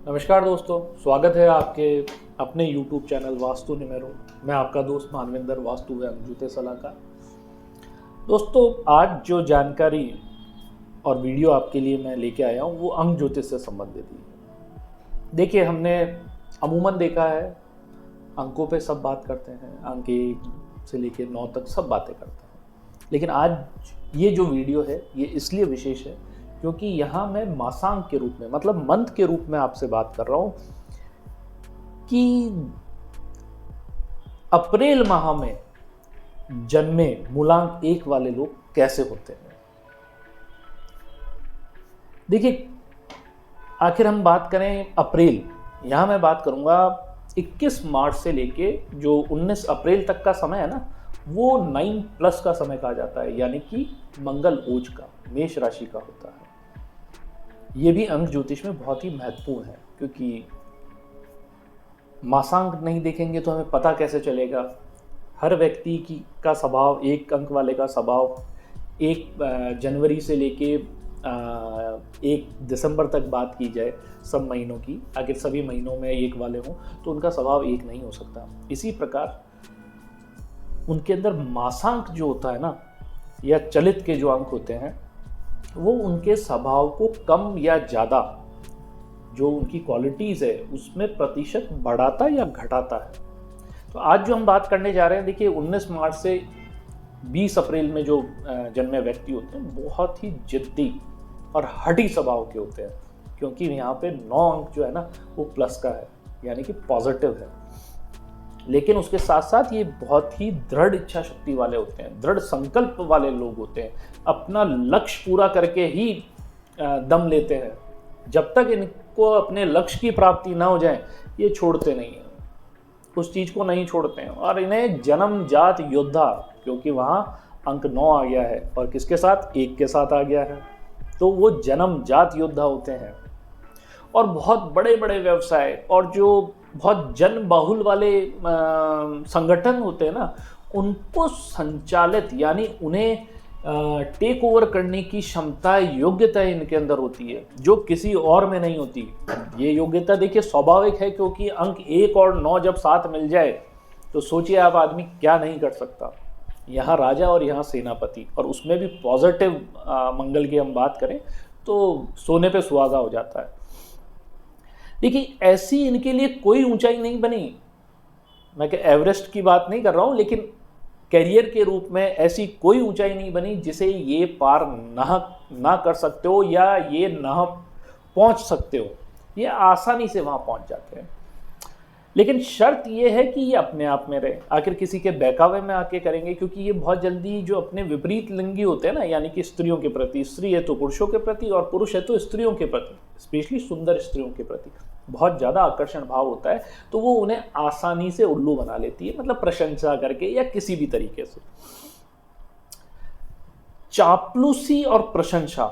नमस्कार दोस्तों, स्वागत है आपके अपने YouTube चैनल वास्तु निमेरो। मैं आपका दोस्त मानविंदर वास्तु व अंगजूते सलाहकार। दोस्तों, आज जो जानकारी और वीडियो आपके लिए मैं लेके आया हूँ वो अंग ज्योतिष से संबंधित ही। देखिए, हमने अमूमन देखा है अंकों पे सब बात करते हैं, अंक 1 से लेकर 9 तक सब बातें करते हैं। लेकिन आज ये जो वीडियो है ये इसलिए विशेष है क्योंकि यहाँ मैं मासांक के रूप में, मतलब मंथ के रूप में आपसे बात कर रहा हूँ कि अप्रैल माह में जन्मे मूलांक 1 वाले लोग कैसे होते हैं। देखिए, आखिर हम बात करें अप्रैल, यहाँ मैं बात करूँगा 21 मार्च से लेके जो 19 अप्रैल तक का समय है ना, वो 9+ का समय कहा जाता है, यानी कि मंगल ओज का, मेष राशि का होता है। ये भी अंक ज्योतिष में बहुत ही महत्वपूर्ण है क्योंकि मासांक नहीं देखेंगे तो हमें पता कैसे चलेगा। हर व्यक्ति का स्वभाव, 1 अंक वाले का स्वभाव 1 जनवरी से लेके 1 दिसंबर तक बात की जाए सब महीनों की, अगर सभी महीनों में 1 वाले हों तो उनका स्वभाव 1 नहीं हो सकता। इसी प्रकार उनके अंदर मासांक जो होता है ना, या चलित के जो अंक होते हैं, वो उनके स्वभाव को कम या ज़्यादा, जो उनकी क्वालिटीज़ है उसमें प्रतिशत बढ़ाता या घटाता है। तो आज जो हम बात करने जा रहे हैं, देखिए 19 मार्च से 20 अप्रैल में जो जन्मे व्यक्ति होते हैं बहुत ही जिद्दी और हठी स्वभाव के होते हैं, क्योंकि यहाँ पे 9 अंक जो है ना वो प्लस का है, यानी कि पॉजिटिव है। लेकिन उसके साथ साथ ये बहुत ही दृढ़ इच्छा शक्ति वाले होते हैं, दृढ़ संकल्प वाले लोग होते हैं, अपना लक्ष्य पूरा करके ही दम लेते हैं। जब तक इनको अपने लक्ष्य की प्राप्ति ना हो जाए ये छोड़ते नहीं हैं, उस चीज़ को नहीं छोड़ते हैं। और इन्हें जन्मजात योद्धा, क्योंकि वहाँ अंक 9 आ गया है और किसके साथ, 1 के साथ आ गया है, तो वो जन्मजात योद्धा होते हैं। और बहुत बड़े बड़े व्यवसाय और जो बहुत जन बहुल वाले संगठन होते हैं ना, उनको संचालित, यानी उन्हें टेक ओवर करने की क्षमता, योग्यता इनके अंदर होती है जो किसी और में नहीं होती। ये योग्यता देखिए स्वाभाविक है, क्योंकि अंक 1 और 9 जब साथ मिल जाए तो सोचिए आप आदमी क्या नहीं कर सकता। यहाँ राजा और यहाँ सेनापति, और उसमें भी पॉजिटिव मंगल की हम बात करें तो सोने पे सुहागा हो जाता है। देखिए, ऐसी इनके लिए कोई ऊंचाई नहीं बनी, मैं एवरेस्ट की बात नहीं कर रहा हूँ, लेकिन करियर के रूप में ऐसी कोई ऊंचाई नहीं बनी जिसे ये पार ना कर सकते हो या ये ना पहुँच सकते हो। ये आसानी से वहाँ पहुँच जाते हैं। लेकिन शर्त ये है कि ये अपने आप में रहे। आखिर किसी के बहकावे में आके करेंगे, क्योंकि ये बहुत जल्दी जो अपने विपरीत लिंगी होते हैं ना, यानी कि स्त्रियों के प्रति, स्त्री है तो पुरुषों के प्रति और पुरुष है तो स्त्रियों के प्रति, स्पेशली सुंदर स्त्रियों के प्रति बहुत ज़्यादा आकर्षण भाव होता है, तो वो उन्हें आसानी से उल्लू बना लेती है, मतलब प्रशंसा करके या किसी भी तरीके से। चापलूसी और प्रशंसा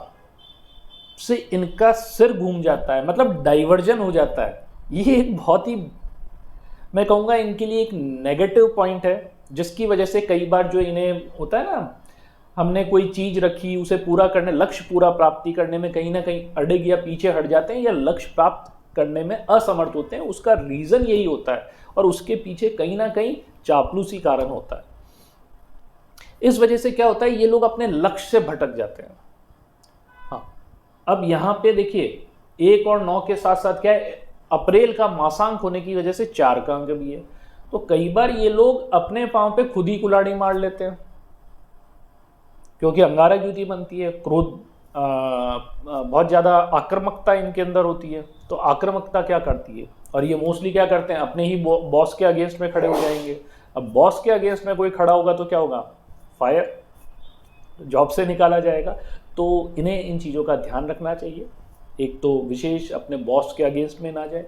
से इनका सिर घूम जाता है, मतलब डाइवर्जन हो जाता है। ये एक बहुत ही, मैं कहूँगा, इनके लिए एक नेगेटिव पॉइंट है, जिसकी वजह से कई बार जो इन्हें होता है ना, हमने कोई चीज़ रखी, उसे पूरा करने, लक्ष्य पूरा प्राप्ति करने में कहीं ना कहीं अड़ग या पीछे हट जाते हैं या लक्ष्य प्राप्त करने में असमर्थ होते हैं। उसका रीज़न यही होता है और उसके पीछे कहीं ना कहीं चापलूसी कारण होता है। इस वजह से क्या होता है, ये लोग अपने लक्ष्य से भटक जाते हैं। हाँ, अब यहाँ पे देखिए 1 और 9 के साथ साथ क्या है, अप्रैल का मासांक होने की वजह से 4 का अंक भी है, तो कई बार ये लोग अपने पांव पे खुद ही कुल्हाड़ी मार लेते हैं, क्योंकि अंगारक युति बनती है, क्रोध, बहुत ज़्यादा आक्रामकता इनके अंदर होती है। तो आक्रामकता क्या करती है, और ये मोस्टली क्या करते हैं, अपने ही बॉस के अगेंस्ट में खड़े हो जाएंगे। अब बॉस के अगेंस्ट में कोई खड़ा होगा तो क्या होगा, फायर, जॉब से निकाला जाएगा। तो इन्हें इन चीज़ों का ध्यान रखना चाहिए। एक तो विशेष अपने बॉस के अगेंस्ट में ना जाए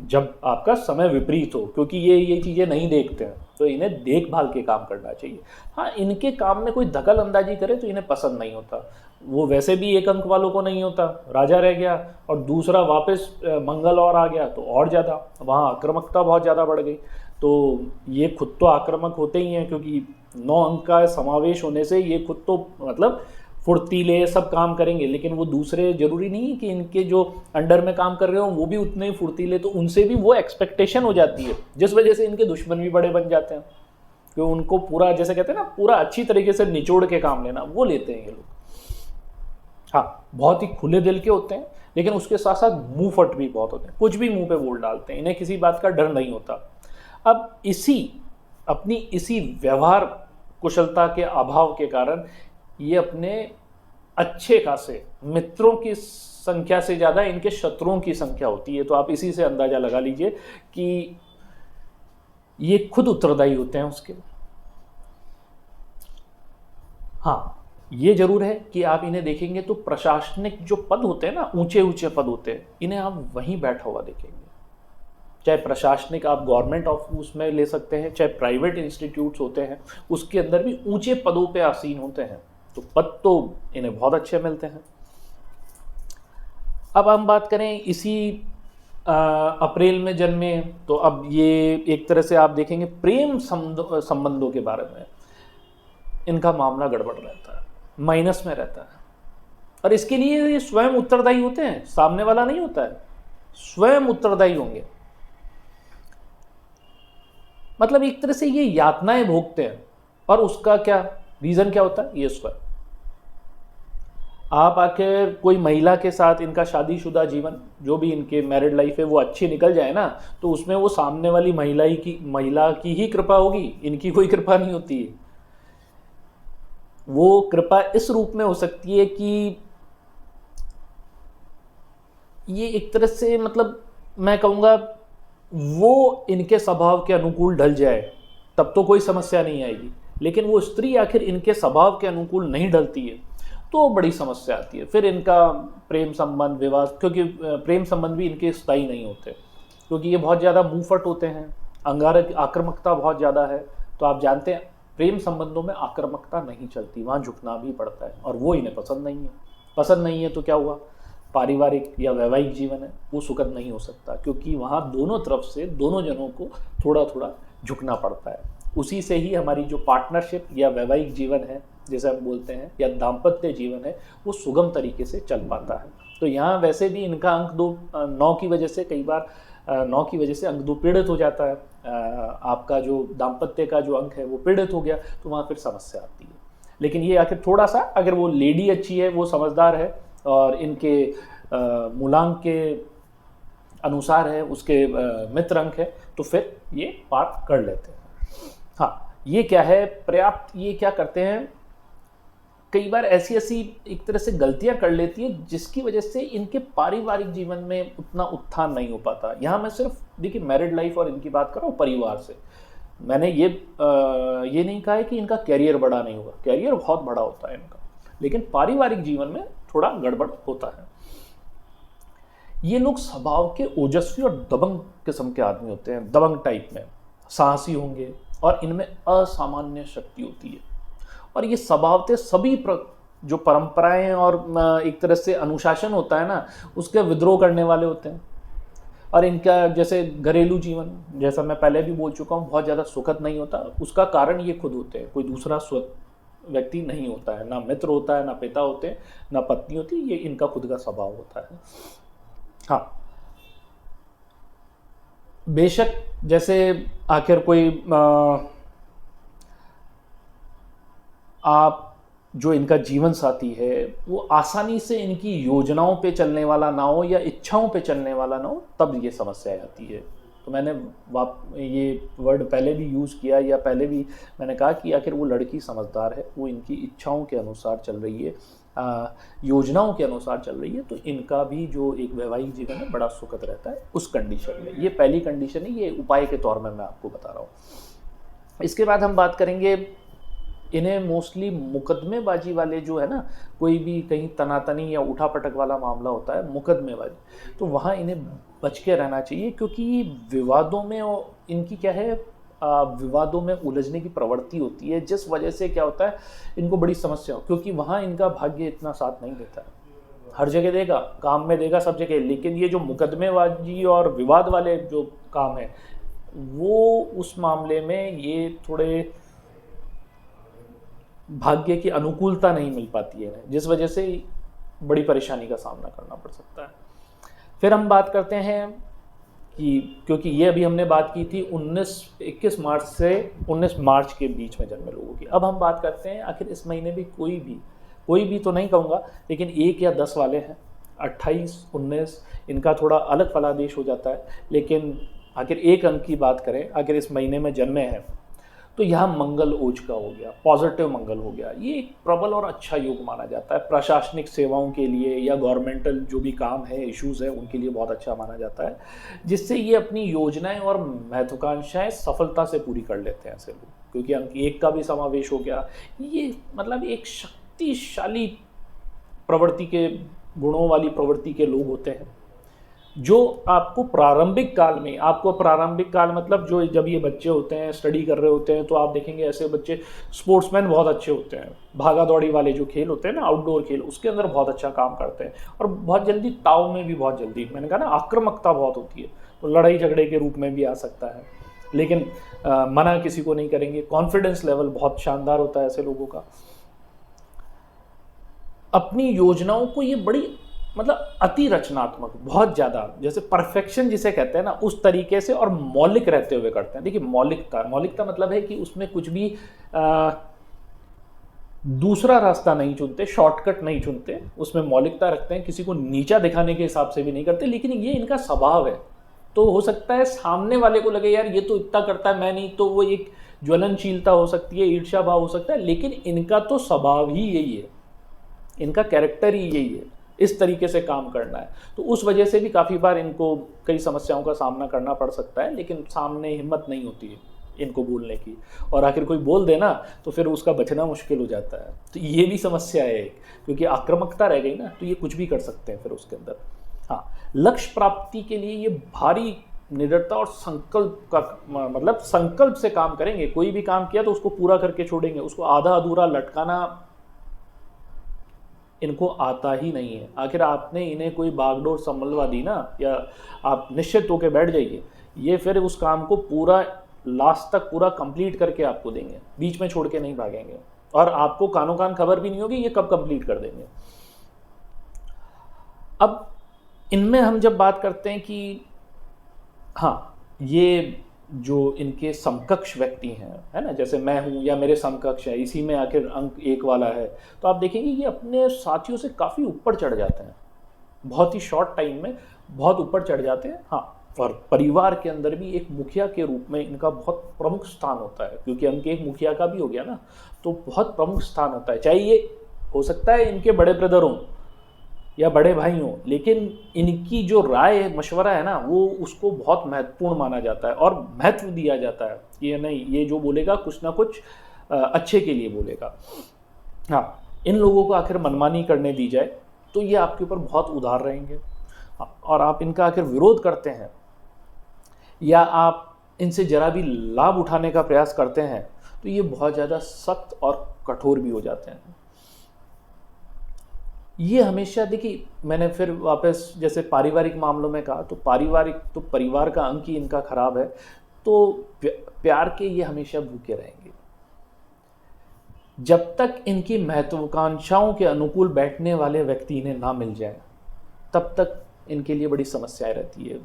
जब आपका समय विपरीत हो, क्योंकि ये चीज़ें नहीं देखते हैं, तो इन्हें देखभाल के काम करना चाहिए। हाँ, इनके काम में कोई दखल अंदाजी करे तो इन्हें पसंद नहीं होता। वो वैसे भी 1 अंक वालों को नहीं होता, राजा रह गया और दूसरा वापस मंगल और आ गया तो और ज़्यादा वहाँ आक्रामकता बहुत ज़्यादा बढ़ गई। तो ये खुद तो आक्रामक होते ही हैं, क्योंकि 9 अंक का समावेश होने से ये खुद तो मतलब फुर्तीले, सब काम करेंगे, लेकिन वो दूसरे जरूरी नहीं है कि इनके जो अंडर में काम कर रहे हो वो भी उतने ही फुर्तीले, तो उनसे भी वो एक्सपेक्टेशन हो जाती है, जिस वजह से इनके दुश्मन भी बड़े बन जाते हैं, कि उनको पूरा, जैसे कहते हैं ना, पूरा अच्छी तरीके से निचोड़ के काम लेना, वो लेते हैं ये लोग। हाँ, बहुत ही खुले दिल के होते हैं, लेकिन उसके साथ साथ मुंह फट भी बहुत होते हैं, कुछ भी मुंह पे बोल डालते हैं, इन्हें किसी बात का डर नहीं होता। अब इसी व्यवहार कुशलता के अभाव के कारण ये अपने अच्छे खासे मित्रों की संख्या से ज़्यादा इनके शत्रुओं की संख्या होती है। तो आप इसी से अंदाज़ा लगा लीजिए कि ये खुद उत्तरदायी होते हैं उसके। हाँ, ये जरूर है कि आप इन्हें देखेंगे तो प्रशासनिक जो पद होते हैं ना, ऊंचे ऊंचे पद होते हैं, इन्हें आप वहीं बैठा हुआ देखेंगे। चाहे प्रशासनिक आप गवर्नमेंट ऑफिस में ले सकते हैं, चाहे प्राइवेट इंस्टीट्यूट्स होते हैं, उसके अंदर भी ऊंचे पदों पे आसीन होते हैं। तो पद तो इन्हें बहुत अच्छे मिलते हैं। अब हम बात करें इसी अप्रैल में जन्मे, तो अब ये एक तरह से आप देखेंगे प्रेम संबंधों के बारे में इनका मामला गड़बड़ रहता है, माइनस में रहता है, और इसके लिए ये स्वयं उत्तरदायी होते हैं, सामने वाला नहीं होता है, स्वयं उत्तरदायी होंगे। मतलब एक तरह से ये यातनाएं भोगते हैं, और उसका क्या रीजन क्या होता है, ये स्वयं। आप आखिर कोई महिला के साथ इनका शादीशुदा जीवन, जो भी इनके मैरिड लाइफ है, वो अच्छी निकल जाए ना, तो उसमें वो सामने वाली महिला की ही कृपा होगी, इनकी कोई कृपा नहीं होती है। वो कृपा इस रूप में हो सकती है कि ये एक तरह से, मतलब मैं कहूँगा, वो इनके स्वभाव के अनुकूल ढल जाए, तब तो कोई समस्या नहीं आएगी। लेकिन वो स्त्री आखिर इनके स्वभाव के अनुकूल नहीं ढलती है, तो बड़ी समस्या आती है। फिर इनका प्रेम संबंध, विवाह, क्योंकि प्रेम संबंध भी इनके स्थायी नहीं होते, क्योंकि ये बहुत ज़्यादा मुंहफट होते हैं, अंगारक आक्रामकता बहुत ज़्यादा है। तो आप जानते हैं प्रेम संबंधों में आक्रामकता नहीं चलती, वहाँ झुकना भी पड़ता है, और वो इन्हें पसंद नहीं है। पसंद नहीं है तो क्या हुआ, पारिवारिक या वैवाहिक जीवन है वो सुखद नहीं हो सकता, क्योंकि वहाँ दोनों तरफ से दोनों जनों को थोड़ा थोड़ा झुकना पड़ता है। उसी से ही हमारी जो पार्टनरशिप या वैवाहिक जीवन है, जैसे हम बोलते हैं, या दाम्पत्य जीवन है, वो सुगम तरीके से चल पाता है। तो यहाँ वैसे भी इनका अंक 9 की वजह से, कई बार 9 की वजह से अंक 2 पीड़ित हो जाता है। आपका जो दाम्पत्य का जो अंक है वो पीड़ित हो गया, तो वहाँ फिर समस्या आती है। लेकिन ये आखिर थोड़ा सा, अगर वो लेडी अच्छी है, वो समझदार है, और इनके मूलांक के अनुसार है, उसके मित्र अंक है, तो फिर ये पार कर लेते हैं। हाँ, ये क्या है पर्याप्त, ये क्या करते हैं, कई बार ऐसी एक तरह से गलतियां कर लेती है, जिसकी वजह से इनके पारिवारिक जीवन में उतना उत्थान नहीं हो पाता। यहाँ मैं सिर्फ देखिए मैरिड लाइफ और इनकी बात कर रहा हूँ परिवार से। मैंने ये नहीं कहा है कि इनका कैरियर बड़ा नहीं होगा, कैरियर बहुत बड़ा होता है इनका, लेकिन पारिवारिक जीवन में थोड़ा गड़बड़ होता है। ये लोग स्वभाव के ओजस्वी और दबंग किस्म के आदमी होते हैं, दबंग टाइप में, साहसी होंगे, और इनमें असामान्य शक्ति होती है। और ये स्वभावतः सभी जो परंपराएं और एक तरह से अनुशासन होता है ना, उसके विद्रोह करने वाले होते हैं। और इनका जैसे घरेलू जीवन, जैसा मैं पहले भी बोल चुका हूँ, बहुत ज़्यादा सुखद नहीं होता। उसका कारण ये खुद होते हैं, कोई दूसरा व्यक्ति नहीं होता है, ना मित्र होता है, ना पिता होते हैं, ना पत्नी होती है, ये इनका खुद का स्वभाव होता है। हाँ, बेशक जैसे आखिर कोई आप जो इनका जीवन साथी है वो आसानी से इनकी योजनाओं पे चलने वाला ना हो, या इच्छाओं पे चलने वाला ना हो, तब ये समस्या आती है। तो मैंने ये वर्ड पहले भी यूज़ किया, या पहले भी मैंने कहा कि आखिर वो लड़की समझदार है, वो इनकी इच्छाओं के अनुसार चल रही है, योजनाओं के अनुसार चल रही है, तो इनका भी जो एक वैवाहिक जीवन है बड़ा सुखद रहता है उस कंडीशन में। ये पहली कंडीशन है, ये उपाय के तौर में मैं आपको बता रहा हूँ। इसके बाद हम बात करेंगे, इन्हें मोस्टली मुकदमेबाजी वाले जो है ना, कोई भी कहीं तनातनी या उठापटक वाला मामला होता है, मुकदमेबाजी, तो वहाँ इन्हें बच के रहना चाहिए, क्योंकि विवादों में इनकी क्या है, विवादों में उलझने की प्रवृत्ति होती है, जिस वजह से क्या होता है, इनको बड़ी समस्या हो, क्योंकि वहाँ इनका भाग्य इतना साथ नहीं देता है। हर जगह देगा, काम में देगा, सब जगह, लेकिन ये जो मुकदमेबाजी और विवाद वाले जो काम है, वो उस मामले में ये थोड़े भाग्य की अनुकूलता नहीं मिल पाती है, जिस वजह से बड़ी परेशानी का सामना करना पड़ सकता है। फिर हम बात करते हैं कि क्योंकि ये अभी हमने बात की थी 21 मार्च से 19 मार्च के बीच में जन्मे लोगों की। अब हम बात करते हैं आखिर इस महीने भी कोई भी तो नहीं कहूँगा, लेकिन 1 या 10 वाले हैं, 28, 19, इनका थोड़ा अलग फलादेश हो जाता है। लेकिन आखिर एक अंक की बात करें, अगर इस महीने में जन्मे हैं तो यहाँ मंगल ओज का हो गया, पॉजिटिव मंगल हो गया। ये एक प्रबल और अच्छा योग माना जाता है, प्रशासनिक सेवाओं के लिए या गवर्नमेंटल जो भी काम है, इश्यूज़ है, उनके लिए बहुत अच्छा माना जाता है, जिससे ये अपनी योजनाएं और महत्वाकांक्षाएं सफलता से पूरी कर लेते हैं ऐसे लोग। क्योंकि अंक 1 का भी समावेश हो गया, ये मतलब एक शक्तिशाली प्रवृत्ति के गुणों वाली प्रवृत्ति के लोग होते हैं, जो आपको प्रारंभिक काल मतलब जो जब ये बच्चे होते हैं, स्टडी कर रहे होते हैं, तो आप देखेंगे ऐसे बच्चे स्पोर्ट्समैन बहुत अच्छे होते हैं, भागा दौड़ी वाले जो खेल होते हैं ना, आउटडोर खेल, उसके अंदर बहुत अच्छा काम करते हैं और बहुत जल्दी ताव में भी बहुत जल्दी, मैंने कहा ना आक्रामकता बहुत होती है, तो लड़ाई झगड़े के रूप में भी आ सकता है, लेकिन मना किसी को नहीं करेंगे। कॉन्फिडेंस लेवल बहुत शानदार होता है ऐसे लोगों का। अपनी योजनाओं को ये बड़ी मतलब अति रचनात्मक, बहुत ज़्यादा, जैसे परफेक्शन जिसे कहते हैं ना, उस तरीके से और मौलिक रहते हुए करते हैं। देखिए मौलिकता मतलब है कि उसमें कुछ भी दूसरा रास्ता नहीं चुनते, शॉर्टकट नहीं चुनते, उसमें मौलिकता रखते हैं, किसी को नीचा दिखाने के हिसाब से भी नहीं करते, लेकिन ये इनका स्वभाव है। तो हो सकता है सामने वाले को लगे यार ये तो इतना करता है, मैं नहीं, तो वो एक ज्वलनशीलता हो सकती है, ईर्ष्या भाव हो सकता है, लेकिन इनका तो स्वभाव ही यही है, इनका कैरेक्टर ही यही है, इस तरीके से काम करना है। तो उस वजह से भी काफ़ी बार इनको कई समस्याओं का सामना करना पड़ सकता है, लेकिन सामने हिम्मत नहीं होती है इनको बोलने की, और आखिर कोई बोल देना तो फिर उसका बचना मुश्किल हो जाता है। तो ये भी समस्या है, क्योंकि आक्रामकता रह गई ना, तो ये कुछ भी कर सकते हैं फिर उसके अंदर। हाँ, लक्ष्य प्राप्ति के लिए ये भारी निडरता और संकल्प का मतलब संकल्प से काम करेंगे। कोई भी काम किया तो उसको पूरा करके छोड़ेंगे, उसको आधा अधूरा लटकाना इनको आता ही नहीं है। आखिर आपने इन्हें कोई बागडोर संभलवा दी ना, या आप निश्चित होकर बैठ जाइए, ये फिर उस काम को पूरा लास्ट तक पूरा कंप्लीट करके आपको देंगे, बीच में छोड़ के नहीं भागेंगे, और आपको कानों कान खबर भी नहीं होगी ये कब कंप्लीट कर देंगे। अब इनमें हम जब बात करते हैं कि हाँ, ये जो इनके समकक्ष व्यक्ति हैं, है ना, जैसे मैं हूँ या मेरे समकक्ष है, इसी में आखिर अंक 1 वाला है, तो आप देखेंगे ये अपने साथियों से काफ़ी ऊपर चढ़ जाते हैं, बहुत ही शॉर्ट टाइम में बहुत ऊपर चढ़ जाते हैं। हाँ, और परिवार के अंदर भी एक मुखिया के रूप में इनका बहुत प्रमुख स्थान होता है, क्योंकि अंक 1 मुखिया का भी हो गया ना, तो बहुत प्रमुख स्थान होता है। चाहे ये हो सकता है इनके बड़े ब्रदर हों या बड़े भाई हों, लेकिन इनकी जो राय मशवरा है ना, वो उसको बहुत महत्वपूर्ण माना जाता है और महत्व दिया जाता है। ये नहीं, ये जो बोलेगा कुछ ना कुछ अच्छे के लिए बोलेगा। हाँ, इन लोगों को आखिर मनमानी करने दी जाए तो ये आपके ऊपर बहुत उदार रहेंगे। हाँ, और आप इनका आखिर विरोध करते हैं या आप इनसे जरा भी लाभ उठाने का प्रयास करते हैं तो ये बहुत ज़्यादा सख्त और कठोर भी हो जाते हैं। ये हमेशा, देखिए मैंने फिर वापस जैसे पारिवारिक मामलों में कहा, तो परिवार का अंक ही इनका खराब है, तो प्यार के ये हमेशा भूखे रहेंगे। जब तक इनकी महत्वाकांक्षाओं के अनुकूल बैठने वाले व्यक्ति इन्हें ना मिल जाए, तब तक इनके लिए बड़ी समस्याएं रहती है,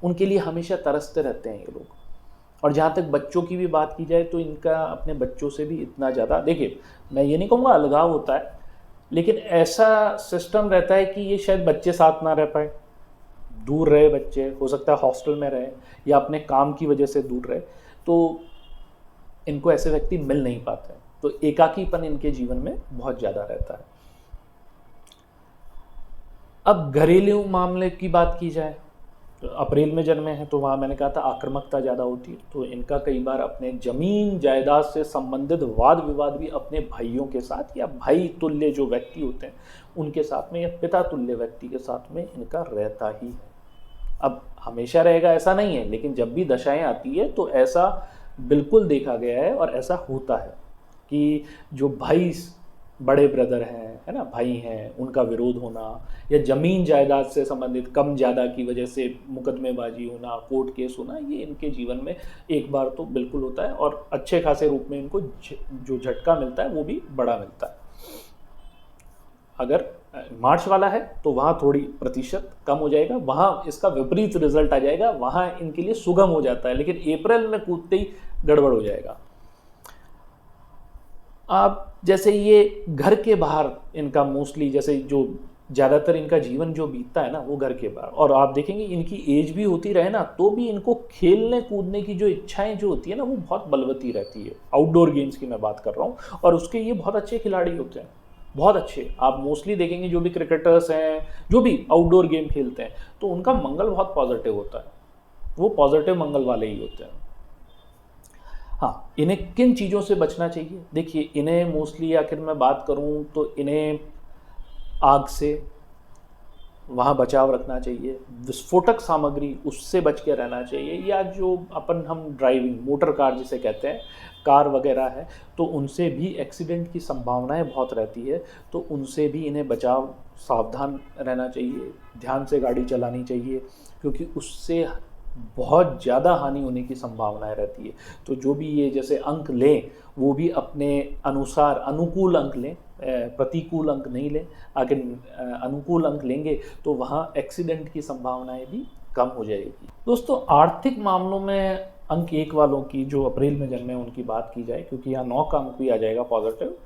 उनके लिए हमेशा तरसते रहते हैं ये लोग। और जहाँ तक बच्चों की भी बात की जाए तो इनका अपने बच्चों से भी इतना ज़्यादा, देखिए मैं ये नहीं कहूँगा अलगाव होता है, लेकिन ऐसा सिस्टम रहता है कि ये शायद बच्चे साथ ना रह पाए, दूर रहे बच्चे, हो सकता है हॉस्टल में रहे या अपने काम की वजह से दूर रहे, तो इनको ऐसे व्यक्ति मिल नहीं पाते, तो एकाकीपन इनके जीवन में बहुत ज़्यादा रहता है। अब घरेलू मामले की बात की जाए, तो अप्रैल में जन्मे हैं, तो वहाँ मैंने कहा था आक्रामकता ज़्यादा होती है, तो इनका कई बार अपने ज़मीन जायदाद से संबंधित वाद विवाद भी अपने भाइयों के साथ या भाई तुल्य जो व्यक्ति होते हैं उनके साथ में या पिता तुल्य व्यक्ति के साथ में इनका रहता ही है। अब हमेशा रहेगा ऐसा नहीं है, लेकिन जब भी दशाएं आती है तो ऐसा बिल्कुल देखा गया है और ऐसा होता है कि जो भाई बड़े ब्रदर हैं, है ना, भाई हैं उनका विरोध होना, या ज़मीन जायदाद से संबंधित कम ज़्यादा की वजह से मुकदमेबाजी होना, कोर्ट केस होना, ये इनके जीवन में एक बार तो बिल्कुल होता है, और अच्छे खासे रूप में इनको जो झटका मिलता है वो भी बड़ा मिलता है। अगर मार्च वाला है तो वहाँ थोड़ी प्रतिशत कम हो जाएगा, वहाँ इसका विपरीत रिजल्ट आ जाएगा, वहाँ इनके लिए सुगम हो जाता है, लेकिन अप्रैल में कूदते ही गड़बड़ हो जाएगा। आप जैसे ये घर के बाहर इनका मोस्टली, जैसे जो ज़्यादातर इनका जीवन जो बीतता है ना वो घर के बाहर, और आप देखेंगे इनकी एज भी होती रहे ना तो भी इनको खेलने कूदने की जो इच्छाएं जो होती है ना वो बहुत बलवती रहती है। आउटडोर गेम्स की मैं बात कर रहा हूँ, और उसके ये बहुत अच्छे खिलाड़ी होते हैं, बहुत अच्छे। आप मोस्टली देखेंगे जो भी क्रिकेटर्स हैं, जो भी आउटडोर गेम खेलते हैं, तो उनका मंगल बहुत पॉजिटिव होता है, वो पॉजिटिव मंगल वाले ही होते हैं। हाँ, इन्हें किन चीज़ों से बचना चाहिए? देखिए, इन्हें मोस्टली आखिर मैं बात करूँ तो इन्हें आग से वहाँ बचाव रखना चाहिए, विस्फोटक सामग्री उससे बच के रहना चाहिए, या जो हम ड्राइविंग मोटर कार जिसे कहते हैं, कार वगैरह है, तो उनसे भी एक्सीडेंट की संभावनाएं बहुत रहती है, तो उनसे भी इन्हें बचाव, सावधान रहना चाहिए, ध्यान से गाड़ी चलानी चाहिए, क्योंकि उससे बहुत ज़्यादा हानि होने की संभावनाएं रहती है। तो जो भी ये जैसे अंक लें वो भी अपने अनुसार अनुकूल अंक लें, प्रतिकूल अंक नहीं लें। अगर अनुकूल अंक लेंगे तो वहाँ एक्सीडेंट की संभावनाएं भी कम हो जाएगी। दोस्तों, आर्थिक मामलों में अंक 1 वालों की जो अप्रैल में जन्मे उनकी बात की जाए, क्योंकि यहाँ 9 का अंक भी आ जाएगा पॉजिटिव,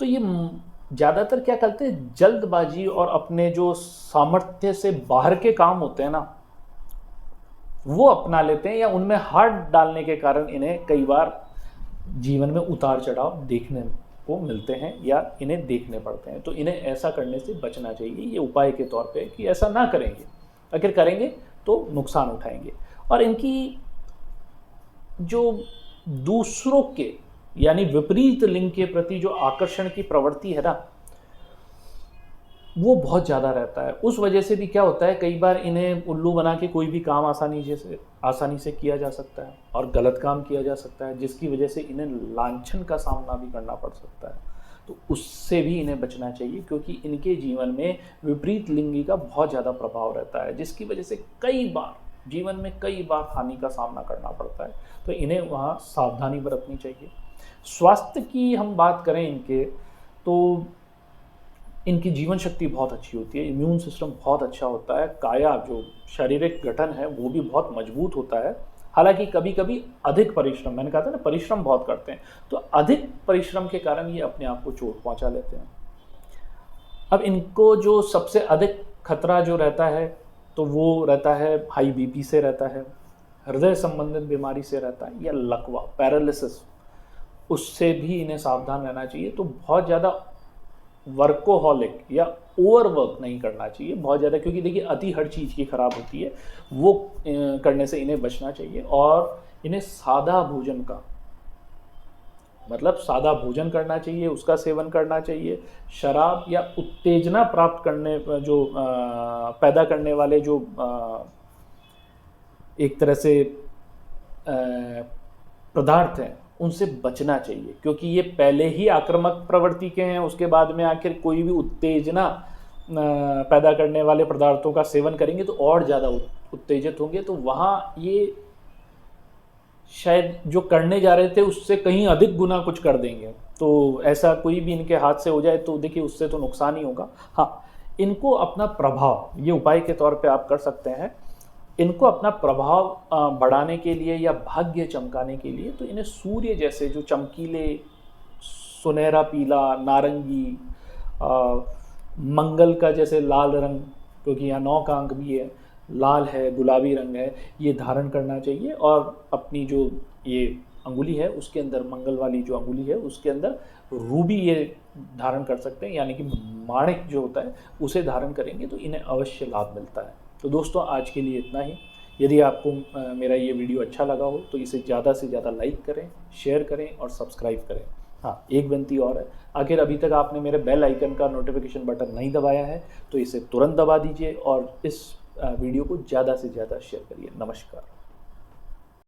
तो ये ज़्यादातर क्या करते हैं, जल्दबाजी और अपने जो सामर्थ्य से बाहर के काम होते हैं ना वो अपना लेते हैं, या उनमें हाथ डालने के कारण इन्हें कई बार जीवन में उतार चढ़ाव देखने को मिलते हैं या इन्हें देखने पड़ते हैं। तो इन्हें ऐसा करने से बचना चाहिए, ये उपाय के तौर पे कि ऐसा ना करेंगे, अगर करेंगे तो नुकसान उठाएंगे। और इनकी जो दूसरों के यानी विपरीत लिंग के प्रति जो आकर्षण की प्रवृत्ति है ना वो बहुत ज़्यादा रहता है। उस वजह से भी क्या होता है, कई बार इन्हें उल्लू बना के कोई भी काम आसानी से किया जा सकता है और गलत काम किया जा सकता है, जिसकी वजह से इन्हें लांछन का सामना भी करना पड़ सकता है। तो उससे भी इन्हें बचना चाहिए, क्योंकि इनके जीवन में विपरीत लिंगी का बहुत ज़्यादा प्रभाव रहता है, जिसकी वजह से जीवन में कई बार हानि का सामना करना पड़ता है। तो इन्हें वहाँ सावधानी बरतनी चाहिए। स्वास्थ्य की हम बात करें इनके, तो इनकी जीवन शक्ति बहुत अच्छी होती है, इम्यून सिस्टम बहुत अच्छा होता है, काया जो शारीरिक गठन है वो भी बहुत मजबूत होता है। हालांकि कभी कभी अधिक परिश्रम, मैंने कहा था ना परिश्रम बहुत करते हैं, तो अधिक परिश्रम के कारण ये अपने आप को चोट पहुंचा लेते हैं। अब इनको जो सबसे अधिक खतरा जो रहता है तो वो रहता है हाई बीपी से रहता है, हृदय संबंधित बीमारी से रहता है, या लकवा पैरालिसिस, उससे भी इन्हें सावधान रहना चाहिए। तो बहुत ज़्यादा वर्कोहॉलिक या ओवरवर्क नहीं करना चाहिए बहुत ज़्यादा, क्योंकि देखिए अति हर चीज़ की खराब होती है, वो करने से इन्हें बचना चाहिए। और इन्हें सादा भोजन का मतलब सादा भोजन करना चाहिए, उसका सेवन करना चाहिए। शराब या उत्तेजना प्राप्त करने जो पैदा करने वाले जो एक तरह से पदार्थ हैं उनसे बचना चाहिए, क्योंकि ये पहले ही आक्रामक प्रवृत्ति के हैं, उसके बाद में आखिर कोई भी उत्तेजना पैदा करने वाले पदार्थों का सेवन करेंगे तो और ज़्यादा उत्तेजित होंगे। तो वहाँ ये शायद जो करने जा रहे थे उससे कहीं अधिक गुना कुछ कर देंगे। तो ऐसा कोई भी इनके हाथ से हो जाए तो देखिए उससे तो नुकसान ही होगा। हाँ, इनको अपना प्रभाव, ये उपाय के तौर पे आप कर सकते हैं, इनको अपना प्रभाव बढ़ाने के लिए या भाग्य चमकाने के लिए तो इन्हें सूर्य जैसे जो चमकीले सुनहरा पीला नारंगी मंगल का जैसे लाल रंग, क्योंकि यहाँ 9 का अंक भी है, लाल है, गुलाबी रंग है, ये धारण करना चाहिए। और अपनी जो ये अंगुली है उसके अंदर, मंगल वाली जो अंगुली है उसके अंदर रूबी ये धारण कर सकते हैं, यानी कि माणिक जो होता है उसे धारण करेंगे तो इन्हें अवश्य लाभ मिलता है। तो दोस्तों आज के लिए इतना ही। यदि आपको मेरा ये वीडियो अच्छा लगा हो तो इसे ज़्यादा से ज़्यादा लाइक करें, शेयर करें और सब्सक्राइब करें। हाँ, एक विनती और है, अगर अभी तक आपने मेरे बेल आइकन का नोटिफिकेशन बटन नहीं दबाया है तो इसे तुरंत दबा दीजिए और इस वीडियो को ज़्यादा से ज़्यादा शेयर करिए। नमस्कार।